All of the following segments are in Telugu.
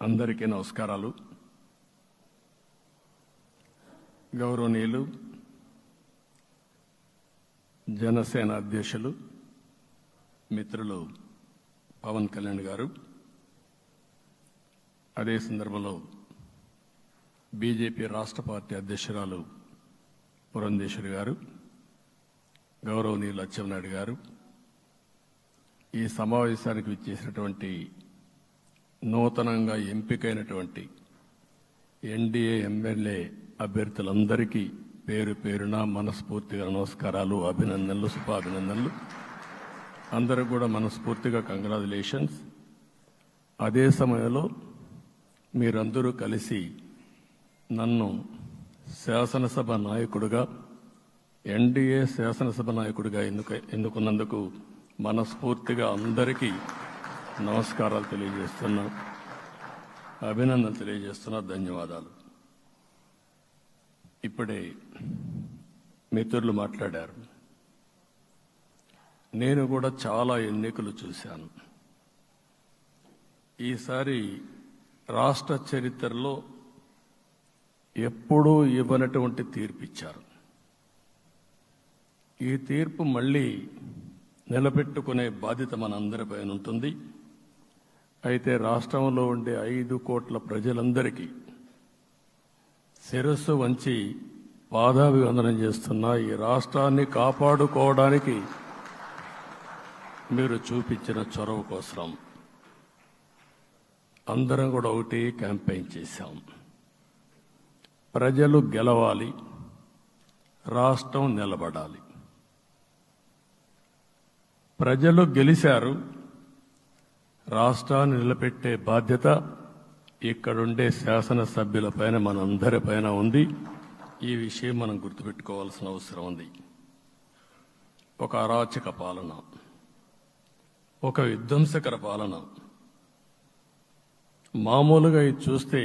అందరికీ నమస్కారాలు. గౌరవనీయులు జనసేన అధ్యక్షులు మిత్రులు పవన్ కళ్యాణ్ గారు, అదే సందర్భంలో బీజేపీ రాష్ట్ర పార్టీ అధ్యక్షురాలు పురంధేశ్వరి గారు, గౌరవనీయులు అచ్చెన్నాయుడు గారు, ఈ సమావేశానికి విచ్చేసినటువంటి నూతనంగా ఎంపికైనటువంటి ఎన్డీఏ ఎమ్మెల్యే అభ్యర్థులందరికీ పేరు పేరున మనస్ఫూర్తిగా నమస్కారాలు, అభినందనలు, శుభాభినందనలు. అందరూ కూడా మనస్ఫూర్తిగా కంగ్రాచులేషన్స్. అదే సమయంలో మీరందరూ కలిసి నన్ను శాసనసభ నాయకుడిగా, ఎన్డీఏ శాసనసభ నాయకుడిగా ఎన్నుకున్నందుకు మనస్ఫూర్తిగా అందరికీ నమస్కారాలు తెలియజేస్తున్నా, అభినందనలు తెలియజేస్తున్నా, ధన్యవాదాలు. ఇప్పుడే మిత్రులు మాట్లాడారు. నేను కూడా చాలా ఎన్నికలు చూశాను. ఈసారి రాష్ట్ర చరిత్రలో ఎప్పుడూ ఇవ్వనటువంటి తీర్పు ఇచ్చారు. ఈ తీర్పు మళ్ళీ నిలబెట్టుకునే బాధ్యత మనందరిపైన ఉంటుంది. అయితే రాష్ట్రంలో ఉండే 5 కోట్ల ప్రజలందరికీ శిరస్సు వంచి పాదాభివందనం చేస్తున్నా. ఈ రాష్ట్రాన్ని కాపాడుకోవడానికి మీరు చూపించిన చొరవ కోసం అందరం కూడా ఒకటి క్యాంపెయిన్ చేశాం. ప్రజలు గెలవాలి, రాష్ట్రం నిలబడాలి. ప్రజలు గెలిచారు. రాష్ట్రాన్ని నిలబెట్టే బాధ్యత ఇక్కడుండే శాసనసభ్యులపైన, మనందరిపైన ఉంది. ఈ విషయం మనం గుర్తుపెట్టుకోవాల్సిన అవసరం ఉంది. ఒక అరాచక పాలన, ఒక విధ్వంసకర పాలన. మామూలుగా ఇది చూస్తే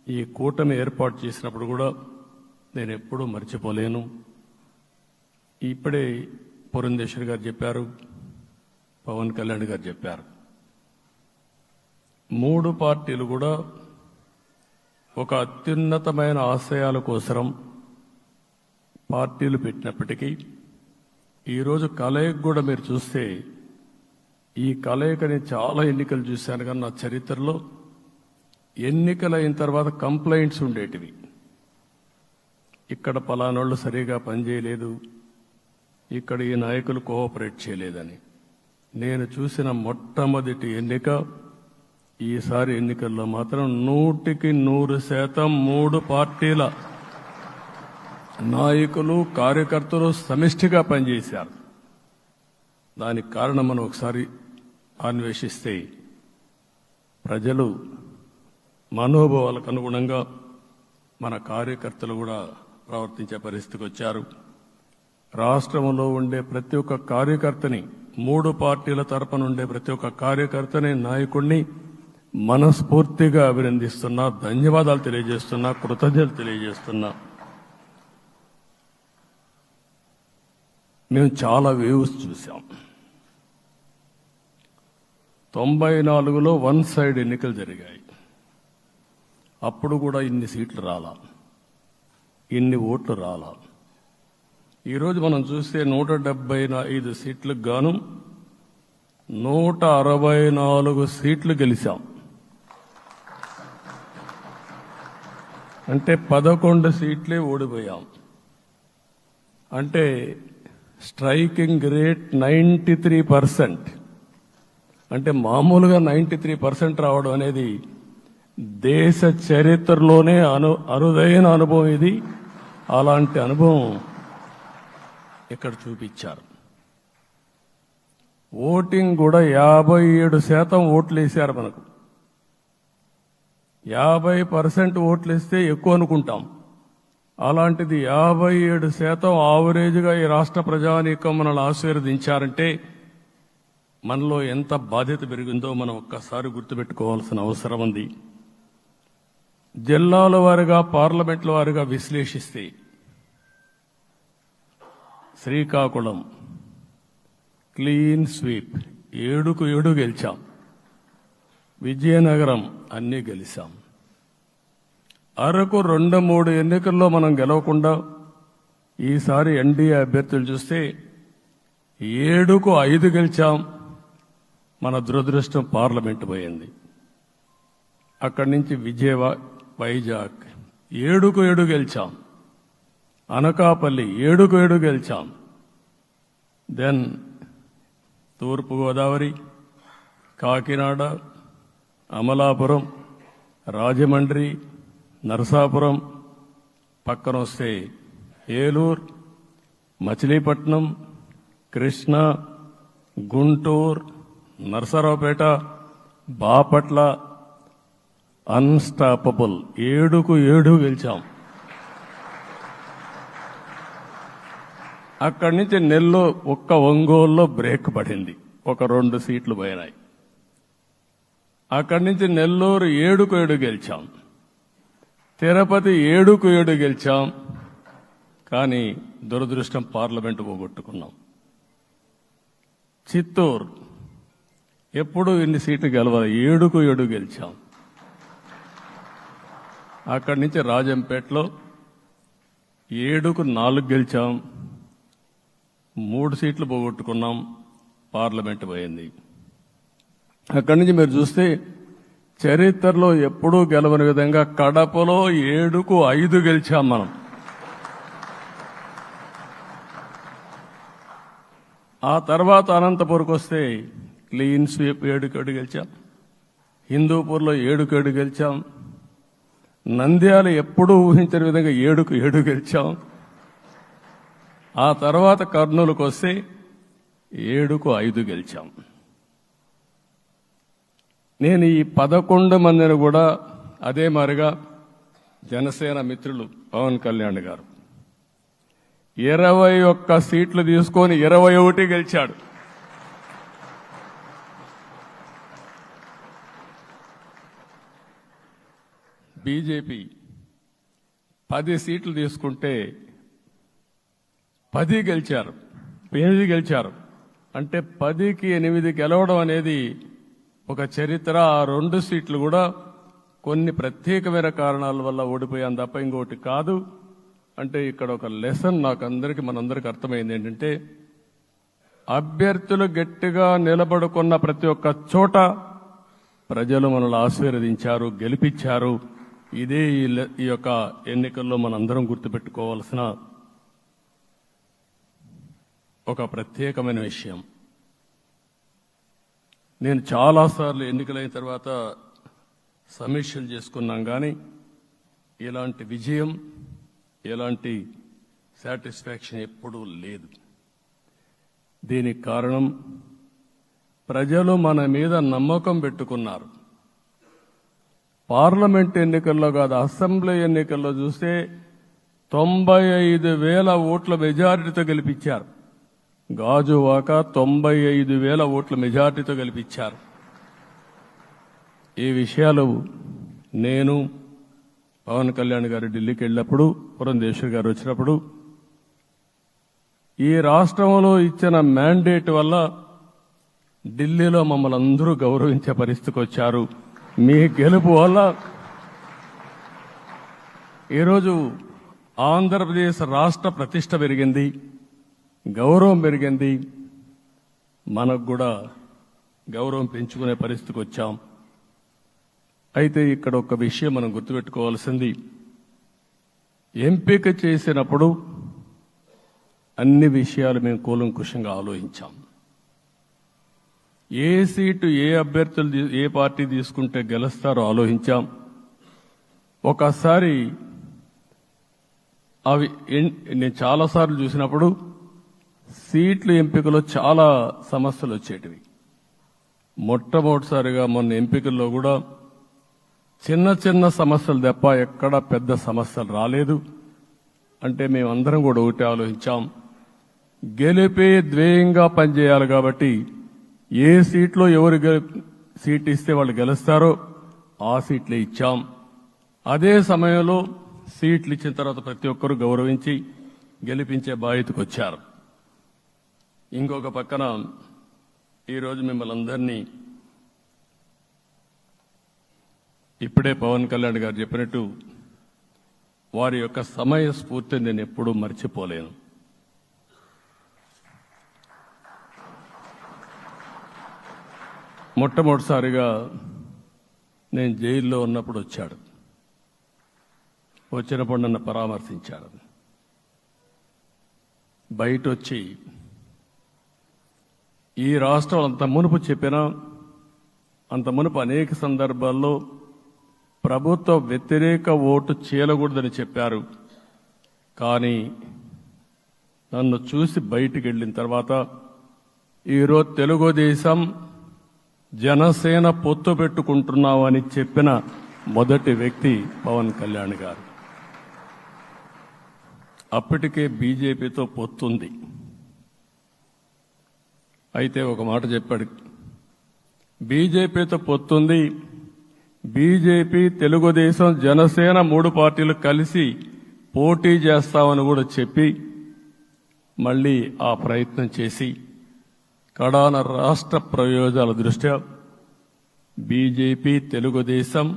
ఈ కూటమి ఏర్పాటు చేసినప్పుడు కూడా నేను ఎప్పుడూ మర్చిపోలేను. ఇప్పుడే పురంధేశ్వరి గారు చెప్పారు, పవన్ కళ్యాణ్ గారు చెప్పారు. 3 పార్టీలు కూడా ఒక అత్యున్నతమైన ఆశయాల కోసం పార్టీలు పెట్టినప్పటికీ ఈరోజు కలయిక కూడా మీరు చూస్తే, ఈ కలయికని చాలా ఎన్నికలు చూశాను కానీ నా చరిత్రలో ఎన్నికలైన తర్వాత కంప్లైంట్స్ ఉండేటివి. ఇక్కడ పలానోళ్ళు సరిగా పనిచేయలేదు, ఇక్కడ ఈ నాయకులు కోఆపరేట్ చేయలేదని. నేను చూసిన మొట్టమొదటి ఎన్నిక, ఈసారి ఎన్నికల్లో మాత్రం 100% 3 పార్టీల నాయకులు, కార్యకర్తలు సమిష్టిగా పనిచేశారు. దానికి కారణం మనం ఒకసారి అన్వేషిస్తే, ప్రజలు మనోభావాలకు అనుగుణంగా మన కార్యకర్తలు కూడా ప్రవర్తించే పరిస్థితికి వచ్చారు. రాష్ట్రంలో ఉండే ప్రతి ఒక్క కార్యకర్తని, 3 పార్టీల తరపున ఉండే ప్రతి ఒక్క కార్యకర్తని, నాయకుడిని మనస్ఫూర్తిగా అభినందిస్తున్నా, ధన్యవాదాలు తెలియజేస్తున్నా, కృతజ్ఞతలు తెలియజేస్తున్నా. మేము చాలా వేవ్స్ చూసాం. 94లో 1 సైడ్ ఎన్నికలు జరిగాయి. అప్పుడు కూడా ఇన్ని సీట్లు రాలా, ఇన్ని ఓట్లు రాలా. ఈరోజు మనం చూస్తే 175 సీట్లకు గాను 164 సీట్లు గెలిచాం. అంటే 11 సీట్లే ఓడిపోయాం. అంటే స్ట్రైకింగ్ రేట్ 93%. అంటే మామూలుగా 93% రావడం అనేది దేశ చరిత్రలోనే అరుదైన అనుభవం ఇది. అలాంటి అనుభవం ఇక్కడ చూపించారు. ఓటింగ్ కూడా 57% ఓట్లు వేశారు. మనకు 50% ఓట్లు ఇస్తే ఎక్కువ అనుకుంటాం. అలాంటిది 57% ఆవరేజ్గా ఈ రాష్ట్ర ప్రజానీకం మనల్ని ఆశీర్వదించారంటే మనలో ఎంత బాధ్యత పెరిగిందో మనం ఒక్కసారి గుర్తుపెట్టుకోవాల్సిన అవసరం ఉంది. జిల్లాల వారీగా, పార్లమెంట్ల వారీగా విశ్లేషిస్తే శ్రీకాకుళం క్లీన్ స్వీప్ 7కు 7 గెలిచాం. విజయనగరం అన్నీ గెలిచాం. అరకు 2-3 ఎన్నికల్లో మనం గెలవకుండా ఈసారి ఎన్డీఏ అభ్యర్థులు చూస్తే 7కు 5 గెలిచాం. మన దురదృష్టం పార్లమెంటు పోయింది. అక్కడి నుంచి వైజాగ్ 7కు 7 గెలిచాం. అనకాపల్లి 7కు 7 గెలిచాం. దెన్ తూర్పుగోదావరి, కాకినాడ, అమలాపురం, రాజమండ్రి, నరసాపురం, పక్కన వస్తే ఏలూరు, మచిలీపట్నం, కృష్ణా, గుంటూరు, నరసరావుపేట, బాపట్ల అన్స్టాపబుల్ 7కు 7 గెలిచాం. అక్కడి నుంచి ఒంగోలులో బ్రేక్ పడింది, ఒక 2 సీట్లు పోయినాయి. అక్కడి నుంచి నెల్లూరు 7కు 7 గెలిచాం. తిరుపతి 7కు 7 గెలిచాం. కానీ దురదృష్టం పార్లమెంటు పోగొట్టుకున్నాం. చిత్తూరు ఎప్పుడు ఇన్ని సీట్లు గెలవాలి, 7కు 7 గెలిచాం. అక్కడి నుంచి రాజంపేటలో 7కు 4 గెలిచాం. 3 సీట్లు పోగొట్టుకున్నాం, పార్లమెంటు పోయింది. అక్కడి నుంచి మీరు చూస్తే చరిత్రలో ఎప్పుడూ గెలవని విధంగా కడపలో 7కు 5 గెలిచాం మనం. ఆ తర్వాత అనంతపురంకి వస్తే క్లీన్ స్వీప్ 7కు 7 గెలిచాం. హిందూపూర్లో 7కు 7 గెలిచాం. నంద్యాల ఎప్పుడూ ఊహించని విధంగా 7కు 7 గెలిచాం. ఆ తర్వాత కర్నూలుకు వస్తే 7కు 5 గెలిచాం. నేను ఈ 11 మందిని కూడా అదే మారిగా జనసేన మిత్రులు పవన్ కళ్యాణ్ గారు 21 సీట్లు తీసుకొని 21 గెలిచాడు. బీజేపీ 10 సీట్లు తీసుకుంటే 10 గెలిచారు, 8 గెలిచారు. అంటే 10కి 8 గెలవడం అనేది ఒక చరిత్ర. ఆ 2 సీట్లు కూడా కొన్ని ప్రత్యేకమైన కారణాల వల్ల ఓడిపోయాను తప్ప ఇంకోటి కాదు. అంటే ఇక్కడ ఒక లెసన్ మనందరికీ అర్థమైంది ఏంటంటే, అభ్యర్థులు గట్టిగా నిలబడుకున్న ప్రతి ఒక్క చోట ప్రజలు మనల్ని ఆశీర్వదించారు, గెలిపించారు. ఇదే ఈ యొక్క ఎన్నికల్లో మనందరం గుర్తుపెట్టుకోవాల్సిన ఒక ప్రత్యేకమైన విషయం. నేను చాలాసార్లు ఎన్నికలైన తర్వాత సమీక్షలు చేసుకున్నాం, కానీ ఇలాంటి విజయం, ఎలాంటి సాటిస్ఫాక్షన్ ఎప్పుడూ లేదు. దీనికి కారణం ప్రజలు మన మీద నమ్మకం పెట్టుకున్నారు. పార్లమెంట్ ఎన్నికల్లో కాదు, అసెంబ్లీ ఎన్నికల్లో చూస్తే 95,000 ఓట్ల మెజారిటీతో గెలిపించారు. గాజువాక 95,000 ఓట్ల మెజార్టీతో గెలిపించారు. ఈ విషయాలు నేను పవన్ కళ్యాణ్ గారు ఢిల్లీకి వెళ్ళినప్పుడు, పురంధేశ్వరి గారు వచ్చినప్పుడు, ఈ రాష్ట్రంలో ఇచ్చిన మ్యాండేట్ వల్ల ఢిల్లీలో మమ్మల్ని అందరూ గౌరవించే పరిస్థితికి వచ్చారు. మీ గెలుపు వల్ల ఈరోజు ఆంధ్రప్రదేశ్ రాష్ట్ర ప్రతిష్ట పెరిగింది, గౌరవం పెరిగింది. మనకు కూడా గౌరవం పెంచుకునే పరిస్థితికి వచ్చాం. అయితే ఇక్కడ ఒక విషయం మనం గుర్తుపెట్టుకోవాల్సింది, ఎంపిక చేసినప్పుడు అన్ని విషయాలు మేము కూలంకుషంగా ఆలోచించాం. ఏ సీటు ఏ అభ్యర్థులు ఏ పార్టీ తీసుకుంటే గెలుస్తారో ఆలోచించాం. ఒకసారి అవి నేను చాలాసార్లు చూసినప్పుడు సీట్ల ఎంపికలో చాలా సమస్యలు వచ్చేటివి. మొట్టమొదటిసారిగా మొన్న ఎంపికల్లో కూడా చిన్న చిన్న సమస్యలు తప్ప ఎక్కడ పెద్ద సమస్యలు రాలేదు. అంటే మేమందరం కూడా ఒకటి ఆలోచించాం, గెలిపే ధ్యేయంగా పనిచేయాలి. కాబట్టి ఏ సీట్లో ఎవరు సీట్ ఇస్తే వాళ్ళు గెలుస్తారో ఆ సీట్లే ఇచ్చాం. అదే సమయంలో సీట్లు ఇచ్చిన తర్వాత ప్రతి ఒక్కరూ గౌరవించి గెలిపించే బాధ్యతకు వచ్చారు. ఇంకొక పక్కన ఈరోజు మిమ్మల్ని అందరినీ ఇప్పుడే పవన్ కళ్యాణ్ గారు చెప్పినట్టు వారి యొక్క సమయ స్ఫూర్తిని నేను ఎప్పుడూ మర్చిపోలేను. మొట్టమొదటిసారిగా నేను జైల్లో ఉన్నప్పుడు వచ్చాడు. వచ్చినప్పుడు నన్ను పరామర్శించాడు. బయట వచ్చి ఈ రాష్ట్రం అంత మునుపు చెప్పినా అంత మునుపు అనేక సందర్భాల్లో ప్రభుత్వ వ్యతిరేక ఓటు చీలకూడదని చెప్పారు. కానీ నన్ను చూసి బయటికి వెళ్ళిన తర్వాత ఈరోజు తెలుగుదేశం జనసేన పొత్తు పెట్టుకుంటున్నామని చెప్పిన మొదటి వ్యక్తి పవన్ కళ్యాణ్ గారు. అప్పటికే బీజేపీతో పొత్తుంది. అయితే ఒక మాట చెప్పాడు, బీజేపీతో పొత్తుంది, బీజేపీ, తెలుగుదేశం, జనసేన 3 పార్టీలు కలిసి పోటీ చేస్తామని కూడా చెప్పి మళ్ళీ ఆ ప్రయత్నం చేసి కడాన రాష్ట్ర ప్రయోజనాల దృష్ట్యా బీజేపీ, తెలుగుదేశం,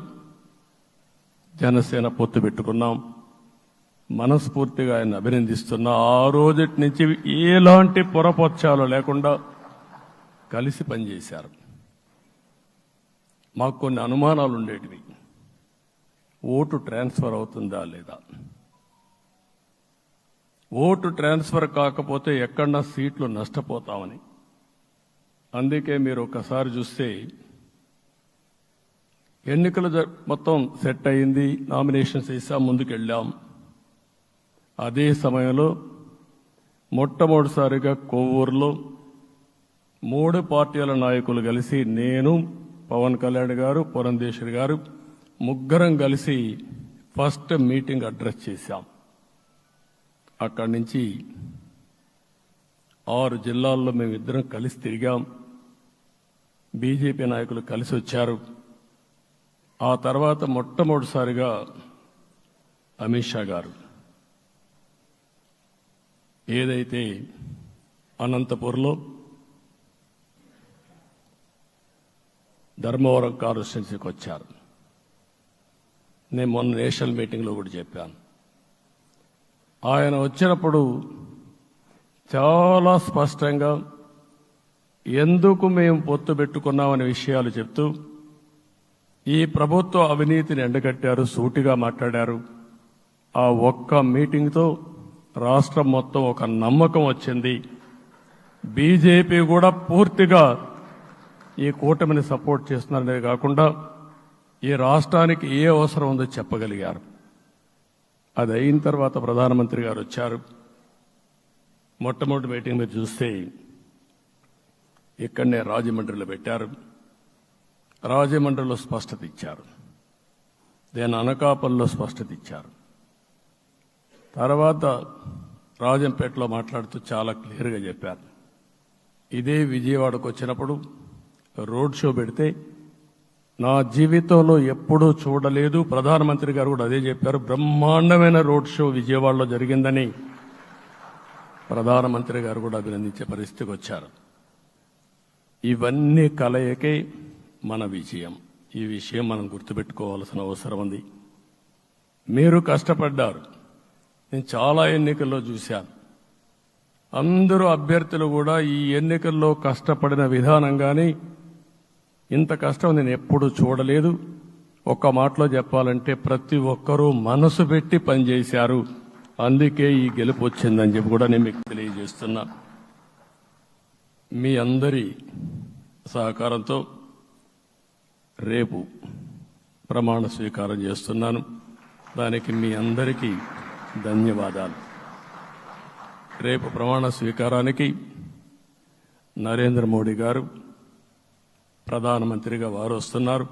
జనసేన పొత్తు పెట్టుకున్నాం. మనస్ఫూర్తిగా ఆయన అభినందిస్తున్నా. ఆ రోజటి నుంచి ఎలాంటి పొరపక్షాలు లేకుండా కలిసి పనిచేశారు. మాకు కొన్ని అనుమానాలు ఉండేటివి. ఓటు ట్రాన్స్ఫర్ అవుతుందా లేదా, ఓటు ట్రాన్స్ఫర్ కాకపోతే ఎక్కడన్నా సీట్లు నష్టపోతామని. అందుకే మీరు ఒకసారి చూస్తే ఎన్నికలు మొత్తం సెట్ అయింది, నామినేషన్స్ వేసాం, ముందుకెళ్ళాం. అదే సమయంలో మొట్టమొదటిసారిగా కొవ్వూరులో 3 పార్టీల నాయకులు కలిసి, నేను, పవన్ కళ్యాణ్ గారు, పురంధేశ్వరి గారు, ముగ్గురం కలిసి ఫస్ట్ మీటింగ్ అడ్రస్ చేశాం. అక్కడి నుంచి 6 జిల్లాల్లో మేమిద్దరం కలిసి తిరిగాం. బీజేపీ నాయకులు కలిసి వచ్చారు. ఆ తర్వాత మొట్టమొదటిసారిగా అమిత్ షా గారు ఏదైతే అనంతపూర్లో ధర్మవరం కాన్స్టిట్యున్సీకి వచ్చారు. నేను మొన్న నేషనల్ మీటింగ్లో కూడా చెప్పాను. ఆయన వచ్చినప్పుడు చాలా స్పష్టంగా ఎందుకు మేము పొత్తు పెట్టుకున్నామనే విషయాలు చెప్తూ ఈ ప్రభుత్వ అవినీతిని ఎండగట్టారు, సూటిగా మాట్లాడారు. ఆ ఒక్క మీటింగ్తో రాష్ట్రం మొత్తం ఒక నమ్మకం వచ్చింది. బీజేపీ కూడా పూర్తిగా ఈ కూటమిని సపోర్ట్ చేస్తున్నారనే కాకుండా ఈ రాష్ట్రానికి ఏ అవసరం ఉందో చెప్పగలిగారు. అది అయిన తర్వాత ప్రధానమంత్రి గారు వచ్చారు. మొట్టమొదటి మీటింగ్ మీరు చూస్తే ఇక్కడనే రాజమండ్రిలో పెట్టారు. రాజమండ్రిలో స్పష్టత ఇచ్చారు, దేని అనకాపల్లిలో స్పష్టత ఇచ్చారు. తర్వాత రాజంపేటలో మాట్లాడుతూ చాలా క్లియర్గా చెప్పారు. ఇదే విజయవాడకు వచ్చినప్పుడు రోడ్ షో పెడితే నా జీవితంలో ఎప్పుడూ చూడలేదు, ప్రధానమంత్రి గారు కూడా అదే చెప్పారు, బ్రహ్మాండమైన రోడ్ షో విజయవాడలో జరిగిందని ప్రధానమంత్రి గారు కూడా అభినందించే పరిస్థితికి వచ్చారు. ఇవన్నీ కలయికే మన విజయం. ఈ విషయం మనం గుర్తుపెట్టుకోవాల్సిన అవసరం ఉంది. మీరు కష్టపడ్డారు. నేను చాలా ఎన్నికల్లో చూశాను. అందరూ అభ్యర్థులు కూడా ఈ ఎన్నికల్లో కష్టపడిన విధానం కానీ ఇంత కష్టం నేను ఎప్పుడూ చూడలేదు. ఒక్క మాటలో చెప్పాలంటే ప్రతి ఒక్కరూ మనసు పెట్టి పనిచేశారు. అందుకే ఈ గెలుపు వచ్చిందని చెప్పి కూడా నేను మీకు తెలియజేస్తున్నా. మీ అందరి సహకారంతో రేపు ప్రమాణ స్వీకారం చేస్తున్నాను. దానికి మీ అందరికీ ధన్యవాదాలు. రేపు ప్రమాణ స్వీకారానికి నరేంద్ర మోడీ గారు ప్రధానమంత్రిగా వారు వస్తున్నారు.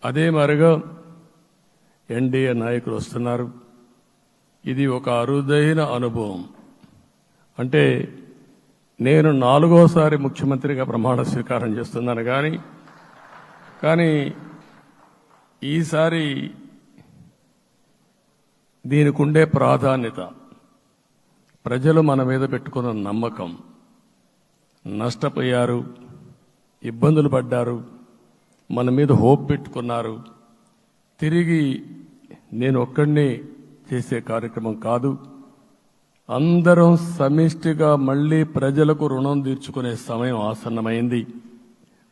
అదే మరిగా ఎన్డీఏ నాయకులు వస్తున్నారు. ఇది ఒక అరుదైన అనుభవం. అంటే నేను 4వసారి ముఖ్యమంత్రిగా ప్రమాణ స్వీకారం చేస్తున్నాను. కానీ ఈసారి దీనికి ఉండే ప్రాధాన్యత, ప్రజలు మన మీద పెట్టుకున్న నమ్మకం, నష్టపోయారు, ఇబ్బందులు పడ్డారు, మన మీద హోప్ పెట్టుకున్నారు. తిరిగి నేను ఒక్కడినే చేసే కార్యక్రమం కాదు. అందరం సమిష్టిగా మళ్లీ ప్రజలకు రుణం తీర్చుకునే సమయం ఆసన్నమైంది.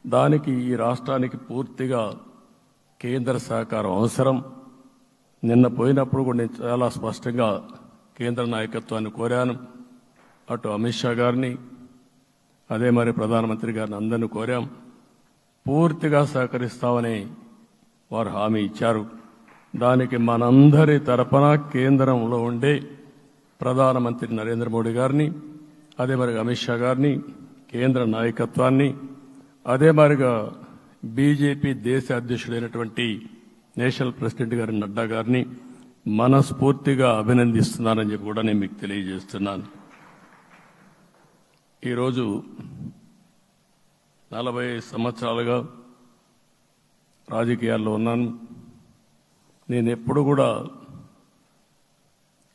దానికి ఈ రాష్ట్రానికి పూర్తిగా కేంద్ర సహకారం అవసరం. నిన్న పోయినప్పుడు కూడా నేను చాలా స్పష్టంగా కేంద్ర నాయకత్వాన్ని కోరాను. అటు అమిత్ షా గారిని, అదే మరి ప్రధానమంత్రి గారిని అందరినీ కోరాం. పూర్తిగా సహకరిస్తామని వారు హామీ ఇచ్చారు. దానికి మనందరి తరపున కేంద్రంలో ఉండే ప్రధానమంత్రి నరేంద్ర మోడీ గారిని, అదే మరి అమిత్ షా గారిని, కేంద్ర నాయకత్వాన్ని, అదే మరిగా బీజేపీ దేశ అధ్యక్షుడైనటువంటి నేషనల్ ప్రెసిడెంట్ గారి నడ్డా గారిని మనస్ఫూర్తిగా అభినందిస్తున్నానని చెప్పి కూడా నేను మీకు తెలియజేస్తున్నాను. ఈరోజు 40 సంవత్సరాలుగా రాజకీయాల్లో ఉన్నాను. నేను ఎప్పుడు కూడా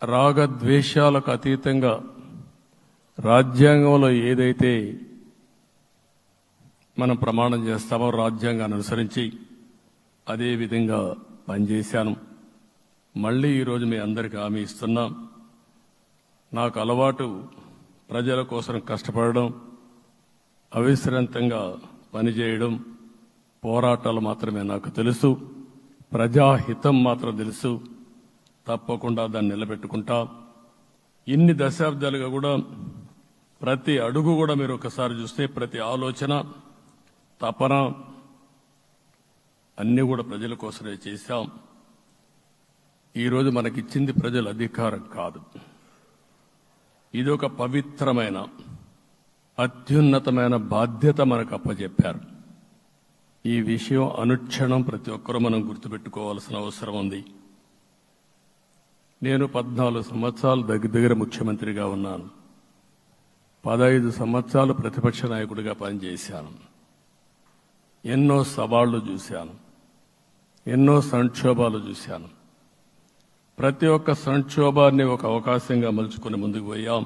రాగద్వేషాలకు అతీతంగా రాజ్యాంగంలో ఏదైతే మనం ప్రమాణం చేస్తామో రాజ్యాంగాన్ని అనుసరించి అదే విధంగా పనిచేశాను. మళ్లీ ఈరోజు మీ అందరికీ హామీ ఇస్తున్నాం. నాకు అలవాటు ప్రజల కోసం కష్టపడడం, అవిశ్రాంతంగా పనిచేయడం, పోరాటాలు మాత్రమే నాకు తెలుసు. ప్రజాహితం మాత్రం తెలుసు. తప్పకుండా దాన్ని నిలబెట్టుకుంటా. ఇన్ని దశాబ్దాలుగా కూడా ప్రతి అడుగు కూడా మీరు ఒకసారి చూస్తే ప్రతి ఆలోచన, తపన అన్నీ కూడా ప్రజల కోసమే చేశాం. ఈరోజు మనకిచ్చింది ప్రజల అధికారం కాదు. ఇది ఒక పవిత్రమైన అత్యున్నతమైన బాధ్యత మనకు అప్పచెప్పారు. ఈ విషయం అనుక్షణం ప్రతి ఒక్కరూ మనం గుర్తుపెట్టుకోవాల్సిన అవసరం ఉంది. నేను 14 సంవత్సరాలు దగ్గర ముఖ్యమంత్రిగా ఉన్నాను. 15 సంవత్సరాలు ప్రతిపక్ష నాయకుడిగా పనిచేశాను. ఎన్నో సవాళ్లు చూశాను, ఎన్నో సంక్షోభాలు చూశాను. ప్రతి ఒక్క సంక్షోభాన్ని ఒక అవకాశంగా మలుచుకుని ముందుకు పోయాం.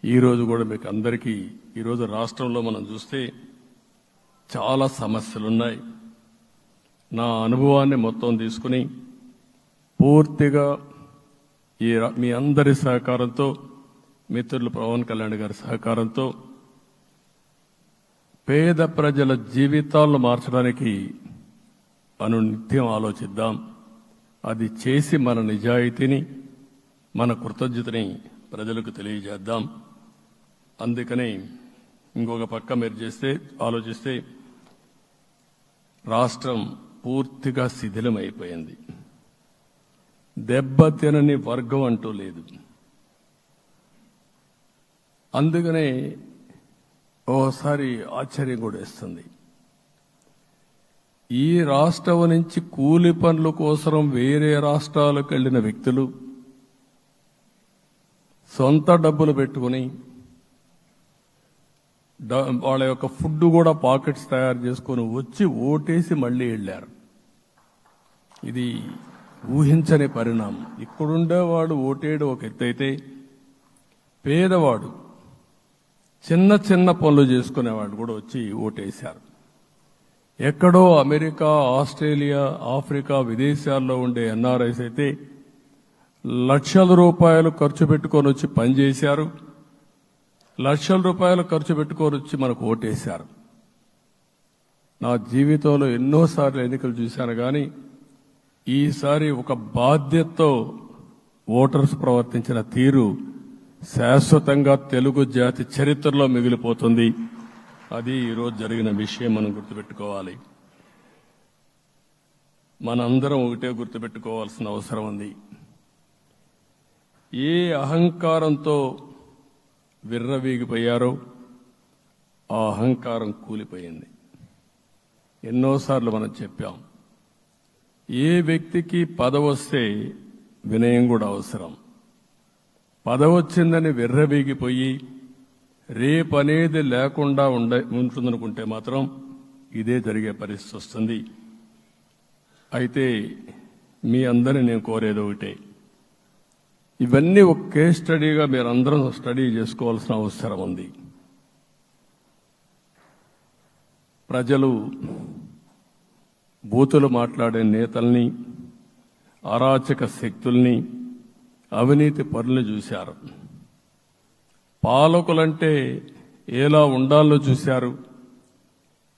ఈరోజు కూడా మీకు అందరికీ ఈరోజు రాష్ట్రంలో మనం చూస్తే చాలా సమస్యలున్నాయి. నా అనుభవాన్ని మొత్తం తీసుకుని పూర్తిగా మీ అందరి సహకారంతో, మిత్రులు పవన్ కళ్యాణ్ గారి సహకారంతో పేద ప్రజల జీవితాలను మార్చడానికి నిత్యం ఆలోచిద్దాం. అది చేసి మన నిజాయితీని, మన కృతజ్ఞతని ప్రజలకు తెలియజేద్దాం. అందుకని ఇంకొక పక్క మీరు ఆలోచిస్తే రాష్ట్రం పూర్తిగా శిథిలమైపోయింది. దెబ్బతినని వర్గం అంటూ లేదు. అందుకనే ఓసారి ఆశ్చర్యం కూడా వేస్తుంది. ఈ రాష్ట్రం నుంచి కూలి పనుల కోసం వేరే రాష్ట్రాలకు వెళ్లిన వ్యక్తులు సొంత డబ్బులు పెట్టుకుని వాళ్ళ యొక్క ఫుడ్ కూడా పాకెట్స్ తయారు చేసుకుని వచ్చి ఓటేసి మళ్లీ వెళ్లారు. ఇది ఊహించని పరిణామం. ఇక్కడుండేవాడు ఓటేయడం ఒక ఎత్తైతే, పేదవాడు చిన్న చిన్న పనులు చేసుకునేవాడు కూడా వచ్చి ఓటేశారు. ఎక్కడో అమెరికా, ఆస్ట్రేలియా, ఆఫ్రికా విదేశాల్లో ఉండే ఎన్ఆర్ఐస్ అయితే లక్షల రూపాయలు ఖర్చు పెట్టుకొని వచ్చి పనిచేశారు. లక్షల రూపాయలు ఖర్చు పెట్టుకొని వచ్చి మనకు ఓటేశారు. నా జీవితంలో ఎన్నోసార్లు ఎన్నికలు చూశాను, కానీ ఈసారి ఒక బాధ్యతతో ఓటర్స్ ప్రవర్తించిన తీరు శాశ్వతంగా తెలుగు జాతి చరిత్రలో మిగిలిపోతుంది. అది ఈరోజు జరిగిన విషయం మనం గుర్తుపెట్టుకోవాలి. మనందరం ఒకటే గుర్తుపెట్టుకోవాల్సిన అవసరం ఉంది. ఏ అహంకారంతో విర్రవీగిపోయారో ఆ అహంకారం కూలిపోయింది. ఎన్నోసార్లు మనం చెప్పాం, ఏ వ్యక్తికి పదవొస్తే వినయం కూడా అవసరం. పదవొచ్చిందని విర్రవీగిపోయి రేపనేది లేకుండా ఉంటుందనుకుంటే మాత్రం ఇదే జరిగే పరిస్థితి వస్తుంది. అయితే మీ అందరినీ నేను కోరేది ఒకటే, ఇవన్నీ ఒక కేస్ స్టడీగా మీరందరం స్టడీ చేసుకోవాల్సిన అవసరం ఉంది. ప్రజలు బూతులు మాట్లాడే నేతల్ని, అరాచక శక్తుల్ని, అవినీతి పరుల్ని చూశారు. పాలకులంటే ఎలా ఉండాలో చూశారు.